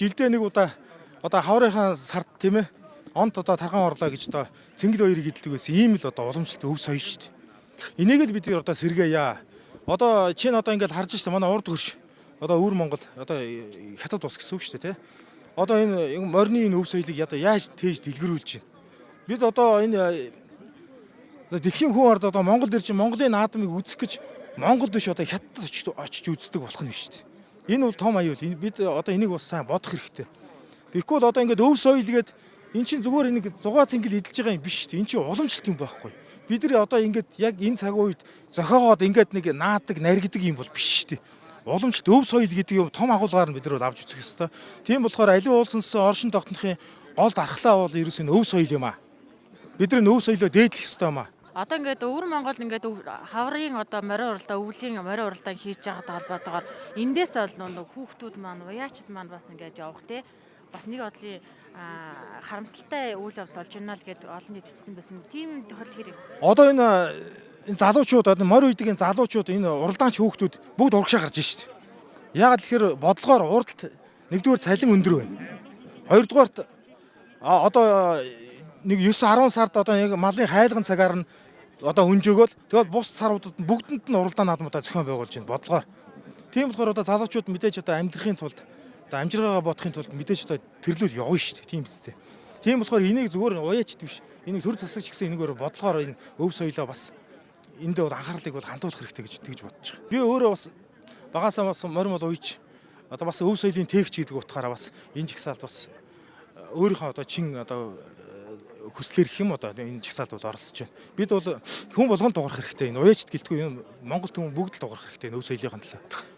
жилдээ нэг удаа одоо хаврынхаа сард тийм ээ онт одоо тархан орлоо гэж одоо цэнгэл баярыг эдэлдэг байсан. Ийм л одоо уламжлалт өв соёо шүү дээ. Энийг л бид нэр одоо сэргээе. Одоо чинь одоо ингээд харж байна манай урд хөрш одоо өвөр Монгол одоо хятад ус гэсэн үг шүү дээ тий. Одоо энэ морины энэ өв соёлыг одоо яаж тээж дэлгэрүүлж байна. Бид одоо энэ дэлхийн хүн ард одоо Монгол ирж Монголын наадмыг үзэх гэж Монголд биш одоо хятад очиж үздэг болох нь биш шүү дээ. Энэ бол том аюул. Бид одоо энийг бас сайн бодох хэрэгтэй. Тэгэхгүй бол одоо ингээд өв соёл гээд эн чинь зүгээр нэг зугаа цэнгэл эдэлж байгаа юм биш шүү дээ. Эн чинь уламжлалт юм байхгүй. Бид нар одоо ингээд яг энэ цаг үед зохиогоод ингээд нэг наадаг, наригдаг юм бол биш шүү дээ. Уламжлалт өв соёл гэдэг юм том агуулгаар нь бид нар авч үзэх ёстой. Тийм болохоор аливаа улсынсан оршин тогтнохын гол дархлаа бол ерөөс нь өв соёл юм аа. Бид нар өв соёлоо дээдлэх ёстой юм аа. Одоо ингээд өвөр Монгол ингээд хаврын одоо морин уралдаа өвлийн морин уралдаан хийж байгаатай холбоотойгоор эндээс бол нэг хүүхдүүд маань уяачд маань бас ингээд явах те бас нэг бодлын харамсалтай үйл явдал болж байна л гэд олон нийт хэлсэн байсан. Тийм тохиол хэрэг. Одоо энэ залуучууд одоо морь үйдгийн залуучууд энэ уралдаанч хүүхдүүд бүгд урагшаа гарч штт. Яагаад тэгэхээр бодлогоор уралд нэгдүгээр цалин өндөр байна. Хоёрдугаарт одоо нэг 9-10 сард одоо яг малын хайлган цагаар нь одоо өнжөөгөл тэгэл бус саруудад бүгдэнд нь уралдаан наадмуудаа зохион байгуулж байна бодлогоор. Тийм болохоор одоо залуучууд мэдээж одоо амьдрахын тулд одоо амжиргаагаа бодохын тулд мэдээж одоо төрлөөл явна шүү дээ. Тийм үстэй. Тийм болохоор энийг зүгээр уяачд биш. Энийг төр засагч гэсэн энэгээр бодлогоор энэ өв соёлоо бас эндээ бол анхаарлыг бол хандуулах хэрэгтэй гэж тэгж бодож байгаа. Би өөрөө бас багасаа бас морин бол уйж одоо бас өв соёлын тээгч гэдэг утгаараа бас энэ жагсаалд бас өөрийнхөө одоо чин одоо хүслэр их юм одоо энэ жагсаалд бол оролцож байна. Бид бол хүн болгонд дуурах хэрэгтэй. Энэ уяачд гэлтгүй Монгол хүн бүгд л дуурах хэрэгтэй өв соёлын төлөө.